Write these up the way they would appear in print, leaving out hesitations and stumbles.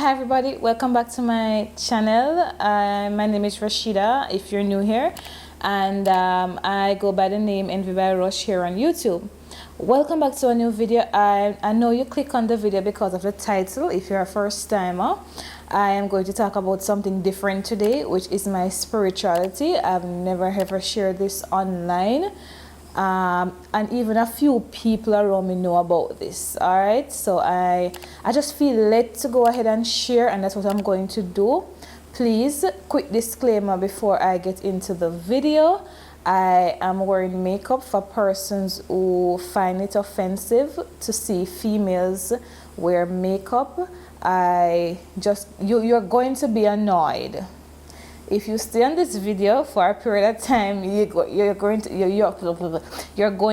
Hi everybody, welcome back to my channel. My name is Rashida if you're new here, and I go by the name envibyrush here on YouTube. Welcome back to a new video. I know you click on the video because of the title. If you're a first timer, I am going to talk about something different today, which is my spirituality. I've never ever shared this online. And even a few people around me know about this. All right, so I just feel led to go ahead and share, and that's what I'm going to do. Please, quick disclaimer before I get into the video. I am wearing makeup for persons who find it offensive to see females wear makeup. You're going to be annoyed. If you stay on this video for a period of time, you're going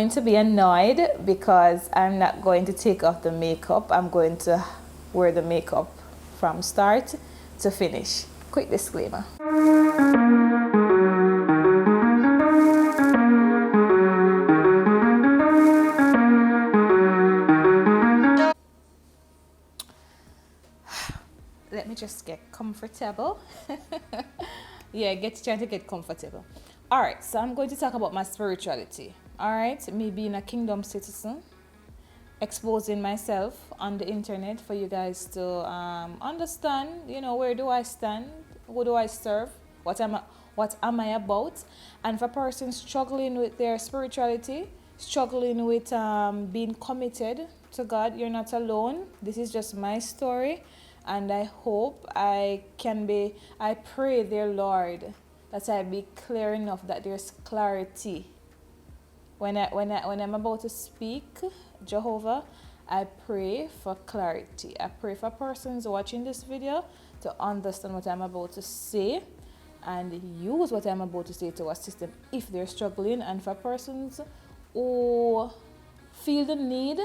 to be annoyed because I'm not going to take off the makeup. I'm going to wear the makeup from start to finish. Quick disclaimer. Let me just get comfortable. Yeah, trying to get comfortable. All right, so I'm going to talk about my spirituality. All right, me being a kingdom citizen, exposing myself on the internet for you guys to understand, where do I stand, who do I serve, what am I about, and for persons struggling with their spirituality, struggling with being committed to God, you're not alone. This is just my story. And I hope I pray, dear Lord, that I be clear enough, that there's clarity. When I'm about to speak, Jehovah, I pray for clarity. I pray for persons watching this video to understand what I'm about to say and use what I'm about to say to assist them if they're struggling. And for persons who feel the need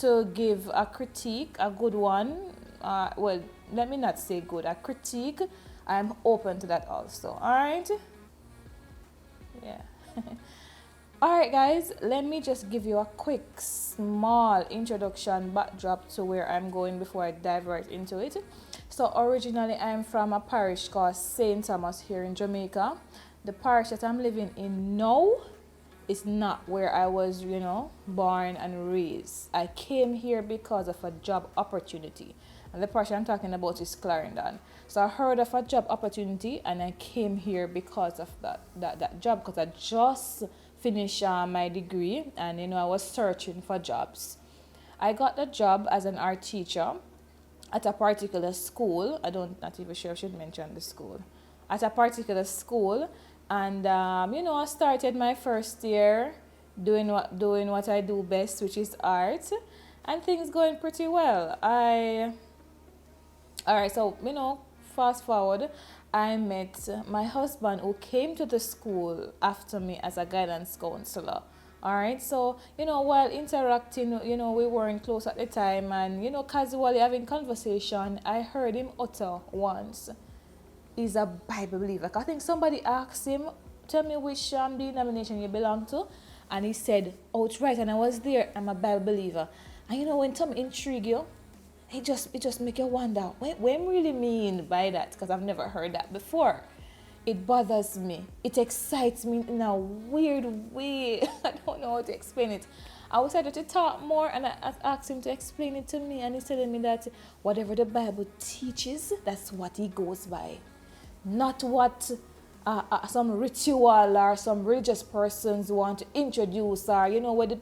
to give a critique, a good one, well, let me not say good, a critique, I'm open to that also. All right, yeah. All right, guys, let me just give you a quick small introduction backdrop to where I'm going before I dive right into it. So originally I'm from a parish called St. Thomas here in Jamaica. The parish that I'm living in now is not where I was, born and raised. I came here because of a job opportunity. And the parish I'm talking about is Clarendon. So I heard of a job opportunity and I came here because of that job, because I just finished my degree and I was searching for jobs. I got the job as an art teacher at a particular school. Not even sure I should mention the school. At a particular school, and I started my first year doing what I do best, which is art, and things going pretty well. Alright, so fast forward, I met my husband who came to the school after me as a guidance counselor. Alright, so while interacting, we weren't close at the time, and casually having conversation, I heard him utter once, he's a Bible believer. I think somebody asked him, tell me which denomination you belong to, and he said outright, and I was there, I'm a Bible believer. And when something intrigue you, it just make you wonder, what really mean by that? Because I've never heard that before. It bothers me. It excites me in a weird way. I don't know how to explain it. I was started to talk more, and I asked him to explain it to me, and he's telling me that whatever the Bible teaches, that's what he goes by. Not what some ritual or some religious persons want to introduce, or where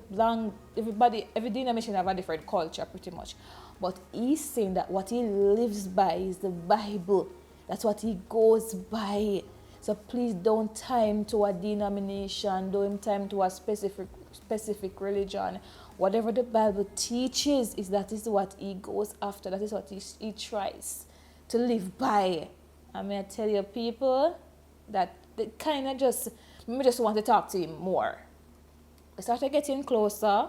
every denomination have a different culture pretty much. But he's saying that what he lives by is the Bible. That's what he goes by. So please don't tie him to a denomination, don't tie him to a specific religion. Whatever the Bible teaches, that is what he goes after. That is what he tries to live by. I mean, I tell you, people, that they kind of just want to talk to him more. I started getting closer.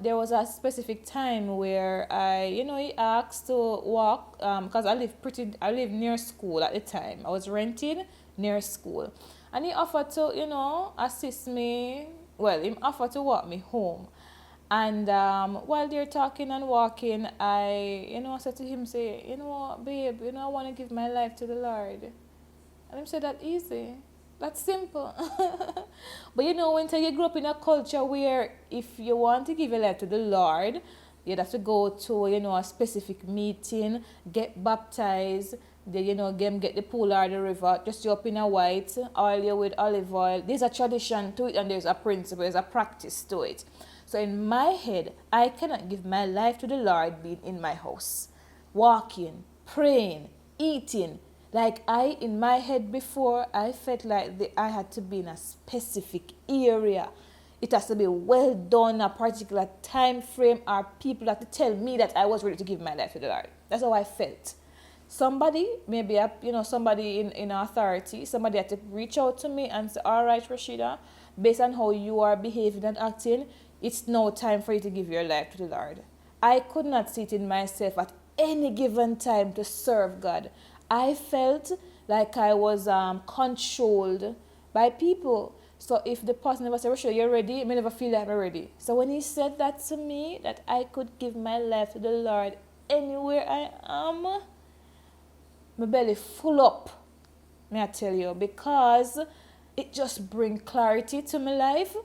There was a specific time where he asked to walk, because I live near school at the time. I was renting near school, and he offered to, assist me. Well, he offered to walk me home, And while they're talking and walking, I said to him, say, babe, I want to give my life to the Lord. And him said, that easy. That's simple. But until you grow up in a culture where if you want to give your life to the Lord, you'd have to go to, a specific meeting, get baptized, get the pool or the river, just you up in a white, oil you with olive oil. There's a tradition to it and there's a principle, there's a practice to it. So in my head, I cannot give my life to the Lord being in my house, walking, praying, eating. Like in my head before, I felt like I had to be in a specific area. It has to be well done, a particular time frame, or people have to tell me that I was ready to give my life to the Lord. That's how I felt. Somebody, maybe somebody in authority, somebody had to reach out to me and say, all right, Rashida, based on how you are behaving and acting, it's now time for you to give your life to the Lord. I could not see it in myself at any given time to serve God. I felt like I was controlled by people. So if the person never said, Rashida, you're ready, I may never feel like I'm ready. So when he said that to me, that I could give my life to the Lord anywhere I am, my belly full up, may I tell you, because it just brings clarity to my life.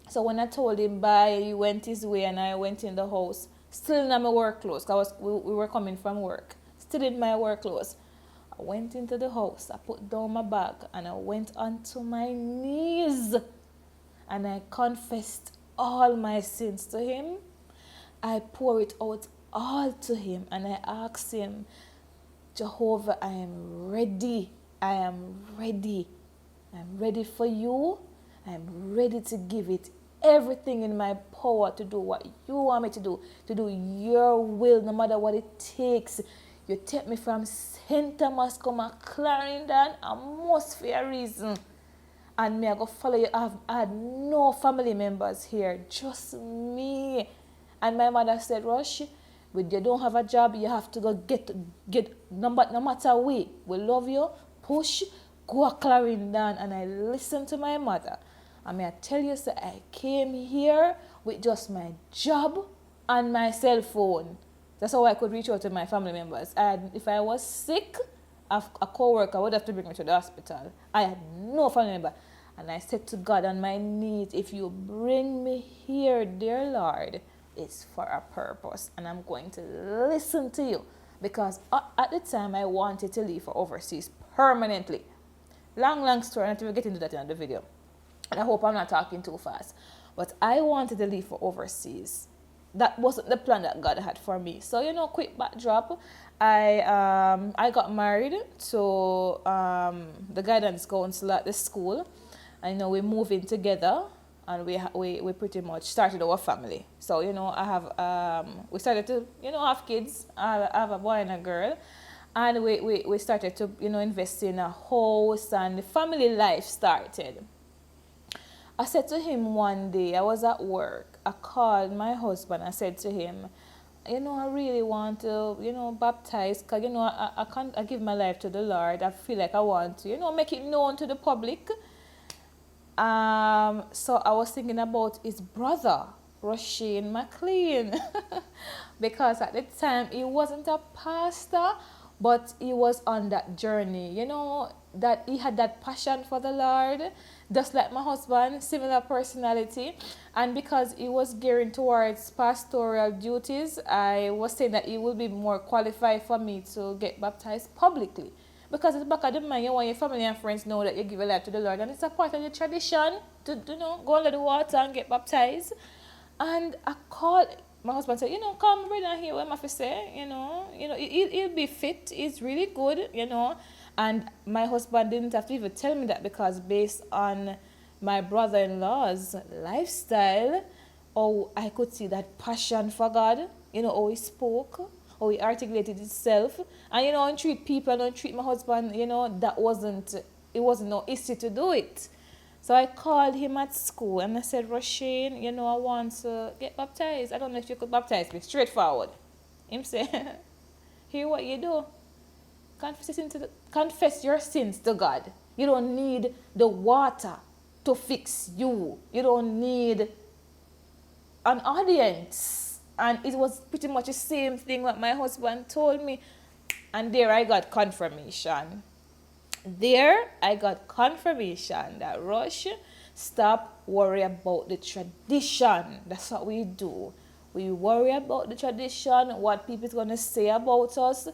So when I told him bye, he went his way and I went in the house, still in my work clothes, because we were coming from work, still in my work clothes. I went into the house, I put down my bag and I went onto my knees and I confessed all my sins to him. I pour it out all to him and I asked him, Jehovah, I am ready. I am ready. I'm ready for you. I'm ready to give it everything in my power to do what you want me to do your will, no matter what it takes. You take me from St. Thomas, come a Clarendon, a most for a reason. And me, I go follow you. I had no family members here, just me. And my mother said, Rush, when you don't have a job, you have to go get no matter way. We love you, push, go a Clarendon. And I listened to my mother. And may I tell you, sir, I came here with just my job and my cell phone. That's how I could reach out to my family members. If I was sick, a co-worker would have to bring me to the hospital. I had no family member. And I said to God on my knees, if you bring me here, dear Lord, it's for a purpose. And I'm going to listen to you. Because at the time, I wanted to leave for overseas permanently. Long story, and I will get into that in the video. And I hope I'm not talking too fast. But I wanted to leave for overseas. That wasn't the plan that God had for me. So, quick backdrop. I got married to the guidance counselor at the school. I know we moved in together and we pretty much started our family. So, I have, we started to, have kids. I have a boy and a girl. And we started to, invest in a house and the family life started. I said to him one day, I was at work, I called my husband, I said to him, I really want to, baptize, because, I give my life to the Lord. I feel like I want to, make it known to the public. So I was thinking about his brother, Roisin McLean, because at the time he wasn't a pastor, but he was on that journey, that he had that passion for the Lord, just like my husband, similar personality. And because he was gearing towards pastoral duties, I was saying that he will be more qualified for me to get baptized publicly. Because at the back of the mind, you want your family and friends know that you give your life to the Lord. And it's a part of the tradition to, go under the water and get baptized. And I called, my husband said, come brother here, what am I to say? He'll be fit, he's really good, And my husband didn't have to even tell me that, because based on my brother-in-law's lifestyle, I could see that passion for God, how he spoke, how he articulated himself. And, and treat people, and treat my husband, it wasn't no issue to do it. So I called him at school and I said, Roisin, I want to get baptized. I don't know if you could baptize me. Straightforward. Him say, hear what you do. Confess your sins to God. You don't need the water to fix you. You don't need an audience. And it was pretty much the same thing what my husband told me. And there I got confirmation. There I got confirmation that Rush, stop worry about the tradition. That's what we do. We worry about the tradition, what people's gonna say about us.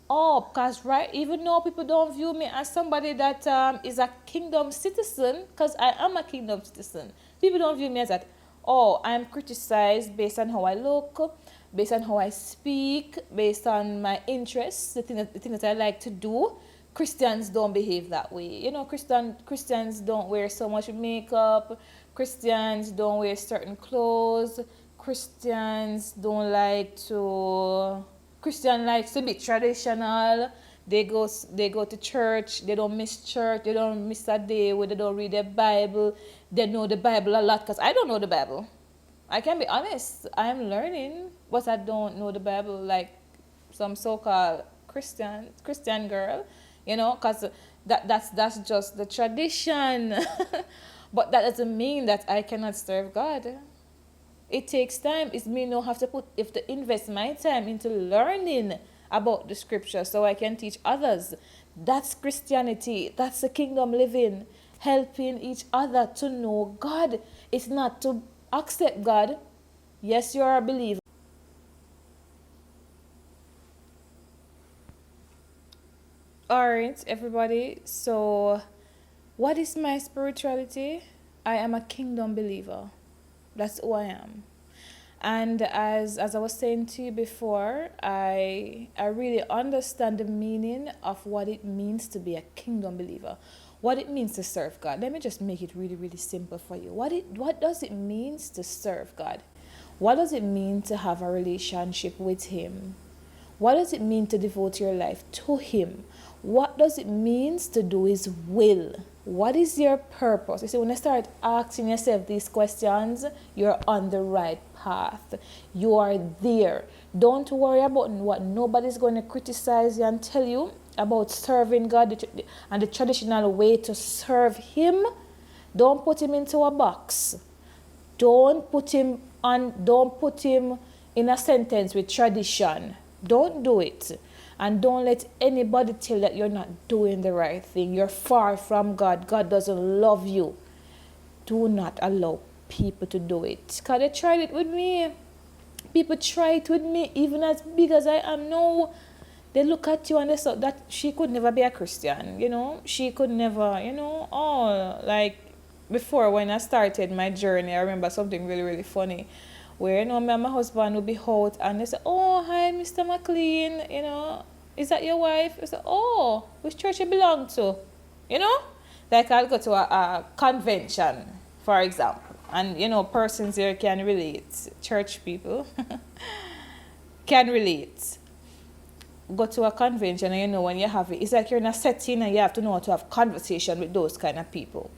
Oh, because right, even though people don't view me as somebody that is a kingdom citizen, because I am a kingdom citizen, people don't view me as that. Oh, I'm criticized based on how I look, based on how I speak, based on my interests, the thing that I like to do. Christians don't behave that way. You know, Christians don't wear so much makeup. Christians don't wear certain clothes. Christians don't like to. Christian likes to be traditional. They go to church. They don't miss church. They don't miss a day where they don't read their Bible. They know the Bible a lot because I don't know the Bible. I can be honest. I'm learning, but I don't know the Bible like some so-called Christian girl. You know, because that's just the tradition. But that doesn't mean that I cannot serve God. It takes time. It means I have to invest my time into learning about the scripture so I can teach others. That's Christianity. That's the kingdom living. Helping each other to know God. It's not to accept God. Yes, you're a believer. Alright, everybody. So, what is my spirituality? I am a kingdom believer. That's who I am. And as I was saying to you before, I really understand the meaning of what it means to be a kingdom believer. What it means to serve God. Let me just make it really, really simple for you. What does it mean to serve God? What does it mean to have a relationship with Him? What does it mean to devote your life to Him? What does it mean to do His will? What is your purpose? You see, when you start asking yourself these questions, you're on the right path. You are there. Don't worry about what nobody's going to criticize you and tell you about serving God and the traditional way to serve Him. Don't put Him into a box. Don't put Him in a sentence with tradition. Don't do it. And don't let anybody tell you that you're not doing the right thing. You're far from God. God doesn't love you. Do not allow people to do it. Because they tried it with me. People try it with me, even as big as I am now. They look at you and they say that she could never be a Christian. You know, she could never, like before when I started my journey, I remember something really, really funny. Where, me and my husband would be out and they say, oh, hi, Mr. McLean, is that your wife? I say, oh, which church you belong to? Like I'll go to a convention, for example, and, persons here can relate, church people can relate. Go to a convention and when you have it, it's like you're in a setting and you have to know how to have conversation with those kind of people.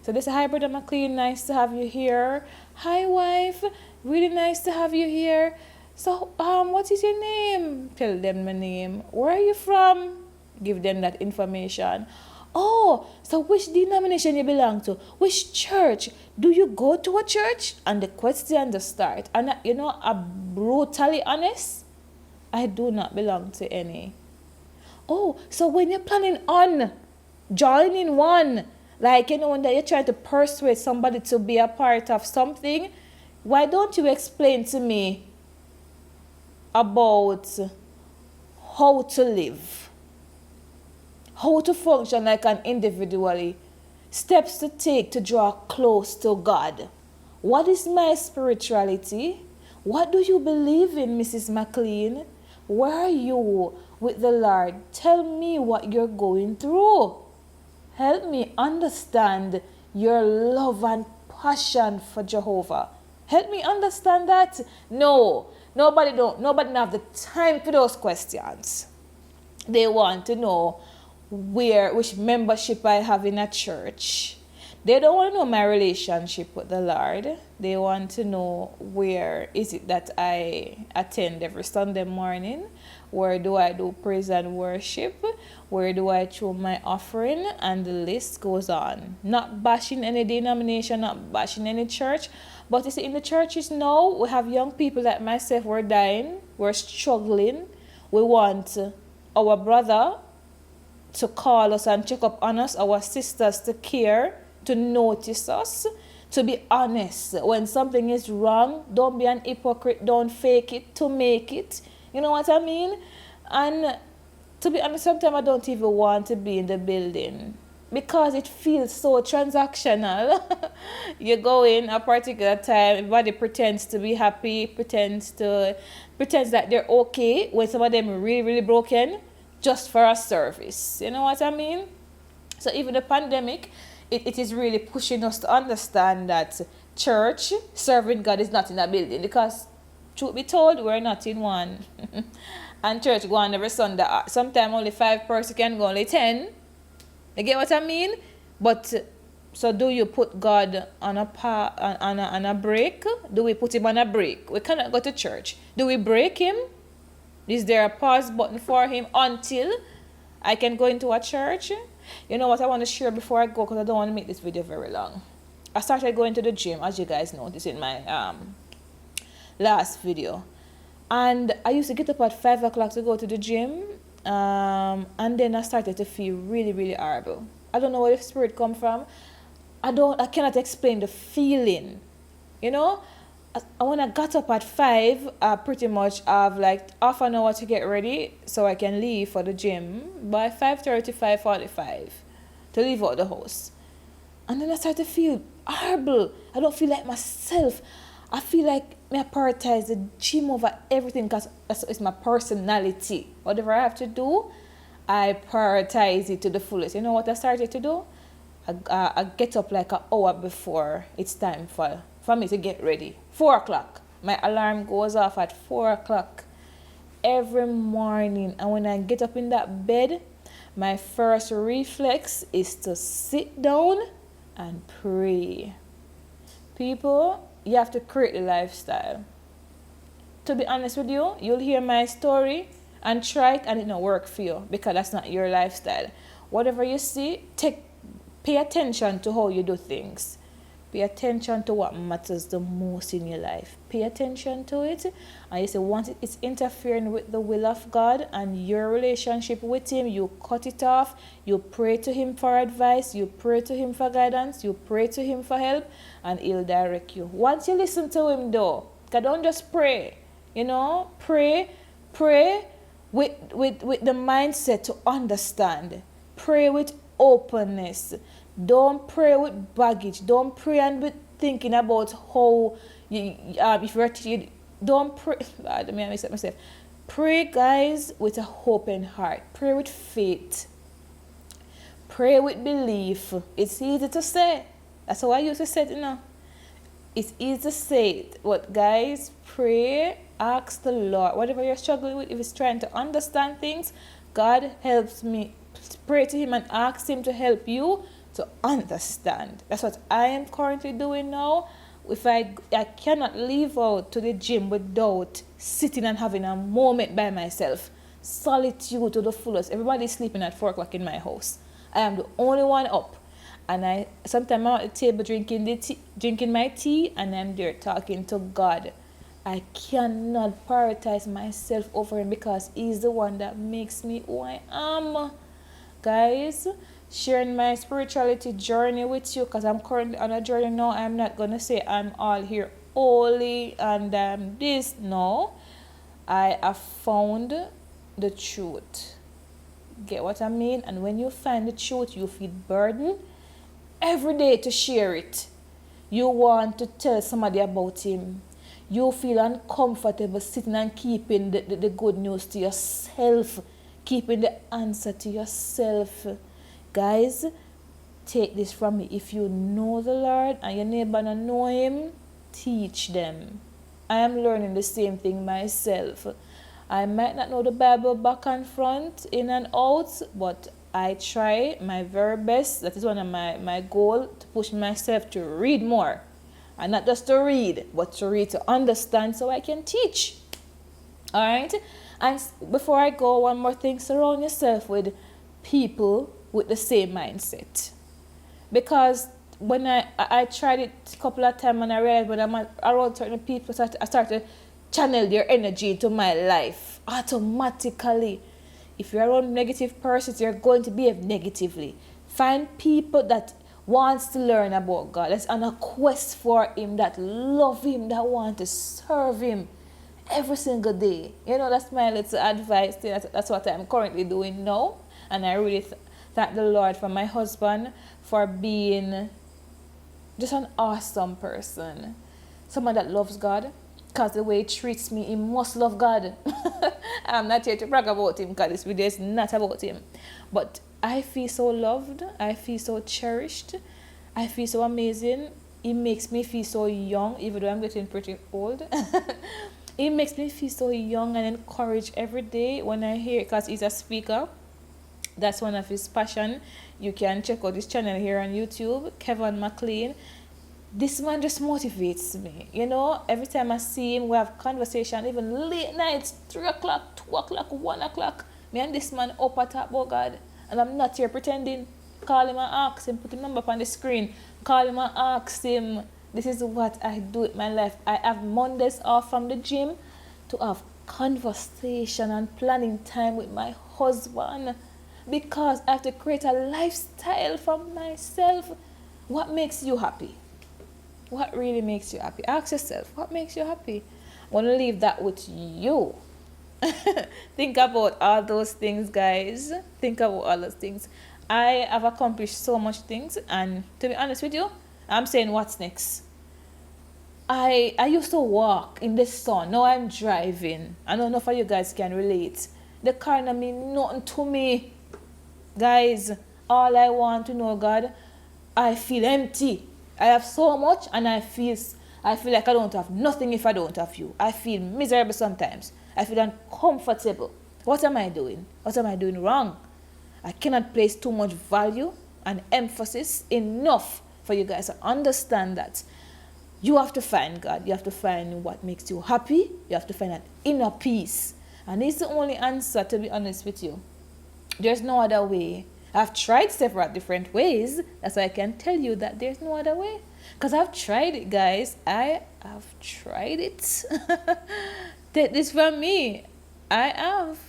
So they say, hi, Brother McLean, nice to have you here. Hi, wife, really nice to have you here. So, what is your name? Tell them my name. Where are you from? Give them that information. Oh, so which denomination you belong to? Which church? Do you go to a church? And the questions start. And, I'm brutally honest, I do not belong to any. Oh, so when you're planning on joining one, like, when you're trying to persuade somebody to be a part of something, why don't you explain to me about how to live, how to function like an individually, steps to take to draw close to God? What is my spirituality? What do you believe in, Mrs. McLean? Where are you with the Lord? Tell me what you're going through. Help me understand your love and passion for Jehovah. Help me understand that. No, nobody have the time for those questions. They want to know which membership I have in a church. They don't want to know my relationship with the Lord. They want to know where is it that I attend every Sunday morning? Where do I do praise and worship? Where do I throw my offering? And the list goes on. Not bashing any denomination, not bashing any church. But you see, in the churches now, we have young people like myself, we're dying, we're struggling. We want our brother to call us and check up on us, our sisters to care, to notice us, to be honest. When something is wrong, don't be an hypocrite, don't fake it to make it. You know what I mean? And to be honest, sometimes I don't even want to be in the building because it feels so transactional. You go in a particular time, everybody pretends to be happy, pretends that they're okay when some of them are really, really broken just for a service. You know what I mean? So even the pandemic, it is really pushing us to understand that church, serving God, is not in a building because, truth be told, we're not in one. And church go on every Sunday. Sometimes only 5 persons can go, only 10. You get what I mean? But so do you put God on a break? Do we put him on a break? We cannot go to church. Do we break him? Is there a pause button for him until I can go into a church? You know what I want to share before I go, because I don't want to make this video very long. I started going to the gym, as you guys noticed in my last video. And I used to get up at 5 o'clock to go to the gym. And then I started to feel really, really horrible. I don't know where the spirit come from. I cannot explain the feeling. You know? When I got up at 5, I pretty much have like half an hour to get ready so I can leave for the gym by 5:30, 5:45 to leave out the house. And then I start to feel horrible. I don't feel like myself. I feel like I prioritize the gym over everything because it's my personality. Whatever I have to do, I prioritize it to the fullest. You know what I started to do? I get up like an hour before it's time for me to get ready. 4 o'clock. My alarm goes off at 4 o'clock every morning. And when I get up in that bed, my first reflex is to sit down and pray. People, you have to create the lifestyle. To be honest with you, you'll hear my story and try it and it don't work for you because that's not your lifestyle. Whatever you see, pay attention to how you do things. Pay attention to what matters the most in your life. Pay attention to it. And you say once it's interfering with the will of God and your relationship with him, you cut it off. You pray to him for advice. You pray to him for guidance. You pray to him for help. And he'll direct you. Once you listen to him though, because don't just pray. You know, pray with the mindset to understand. Pray with openness. Don't pray with baggage. Don't pray and with thinking about how you if you're don't pray. Let me mix up myself. Pray, guys, with an open heart. Pray with faith. Pray with belief. It's easy to say. That's how I used to say it, you know. It's easy to say it, but guys, pray. Ask the Lord. Whatever you're struggling with, if it's trying to understand things, God helps me. Pray to him and ask him to help you to understand. That's what I am currently doing now. If I cannot leave out to the gym without sitting and having a moment by myself. Solitude to the fullest. Everybody's sleeping at 4 o'clock in my house. I am the only one up. And sometimes I'm at the table drinking my tea, and I'm there talking to God. I cannot prioritize myself over him because he's the one that makes me who I am. Guys, sharing my spirituality journey with you because I'm currently on a journey now. I'm not going to say I'm all here holy and this. No, I have found the truth. Get what I mean? And when you find the truth, you feel burdened every day to share it. You want to tell somebody about him. You feel uncomfortable sitting and keeping the good news to yourself. Keeping the answer to yourself. Guys, take this from me. If you know the Lord and your neighbor don't know him, teach them. I am learning the same thing myself. I might not know the Bible back and front, in and out, but I try my very best. That is one of my goal, to push myself to read more. And not just to read, but to read to understand so I can teach. Alright? And before I go, one more thing, surround yourself with people with the same mindset. Because when I tried it a couple of times and I realized when I'm around certain people, I start to channel their energy into my life automatically. If you're around negative persons, you're going to behave negatively. Find people that wants to learn about God, that's on a quest for Him, that love Him, that want to serve Him every single day. You know, that's my little advice. That's what I'm currently doing now. And I really thank the Lord for my husband for being just an awesome person. Someone that loves God. Because the way he treats me, he must love God. I'm not here to brag about him because this video is not about him. But I feel so loved. I feel so cherished. I feel so amazing. It makes me feel so young, even though I'm getting pretty old. It makes me feel so young and encouraged every day when I hear it, because he's a speaker. That's one of his passion. You can check out his channel here on YouTube, Kevin McLean. This man just motivates me, you know. Every time I see him, we have conversation, even late nights, 3 o'clock, 2 o'clock, 1 o'clock. Me and this man up at talk about God. And I'm not here pretending. Call him and ask him, put his number up on the screen. Call him and ask him. This is what I do with my life. I have Mondays off from the gym to have conversation and planning time with my husband. Because I have to create a lifestyle for myself. What makes you happy? What really makes you happy? Ask yourself, what makes you happy? I want to leave that with you. Think about all those things, guys. Think about all those things. I have accomplished so much things, and to be honest with you, I'm saying what's next. I used to walk in the sun. Now I'm driving. I don't know if you guys can relate. The car don't mean nothing to me. Guys, all I want to know, God, I feel empty. I have so much and I feel like I don't have nothing if I don't have you. I feel miserable sometimes. I feel uncomfortable. What am I doing? What am I doing wrong? I cannot place too much value and emphasis enough for you guys to understand that you have to find God. You have to find what makes you happy. You have to find that inner peace. And it's the only answer, to be honest with you. There's no other way. I've tried several different ways. That's why I can tell you that there's no other way. Because I've tried it, guys. I have tried it. Take this from me. I have.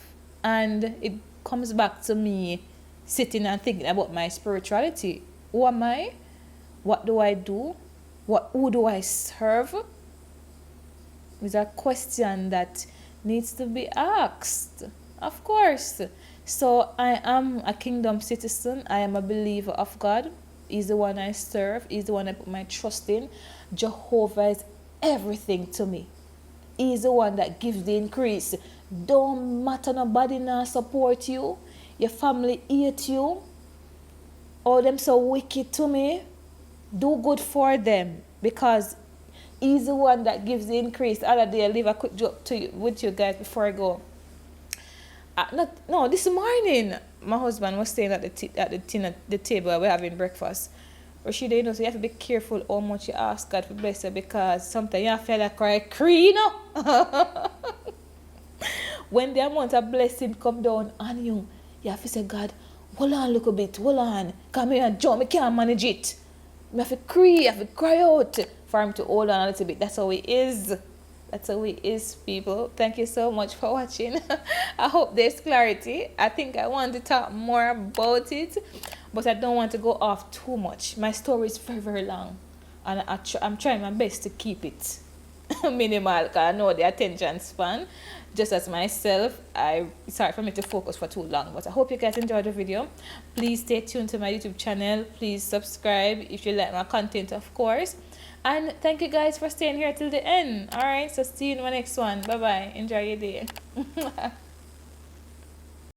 And it comes back to me sitting and thinking about my spirituality. Who am I? What do I do? Who do I serve? It's a question that needs to be asked. Of course. So I am a kingdom citizen. I am a believer of God. He's the one I serve. He's the one I put my trust in. Jehovah is everything to me. He's the one that gives the increase. Don't matter nobody now support you. Your family hate you. All them so wicked to me. Do good for them, because he's the one that gives the increase. The other day I leave a quick joke with you guys before I go. This morning, my husband was staying at the table where we're having breakfast. Rashida, you know, so you have to be careful how much you ask God to bless you, because sometimes you feel like cry, you know. When the amount of blessing come down on you, you have to say, God, hold on a little bit, hold on. Come here and jump, I can't manage it. You have to cry out for him to hold on a little bit. That's how he is. That's how it is, people. Thank you so much for watching. I hope there's clarity. I think I want to talk more about it, but I don't want to go off too much. My story is very, very long, and I'm trying my best to keep it minimal, because I know the attention span, just as myself, it's hard for me to focus for too long. But I hope you guys enjoyed the video. Please stay tuned to my YouTube channel. Please subscribe if you like my content, of course. And thank you guys for staying here till the end. Alright, so see you in my next one. Bye bye. Enjoy your day.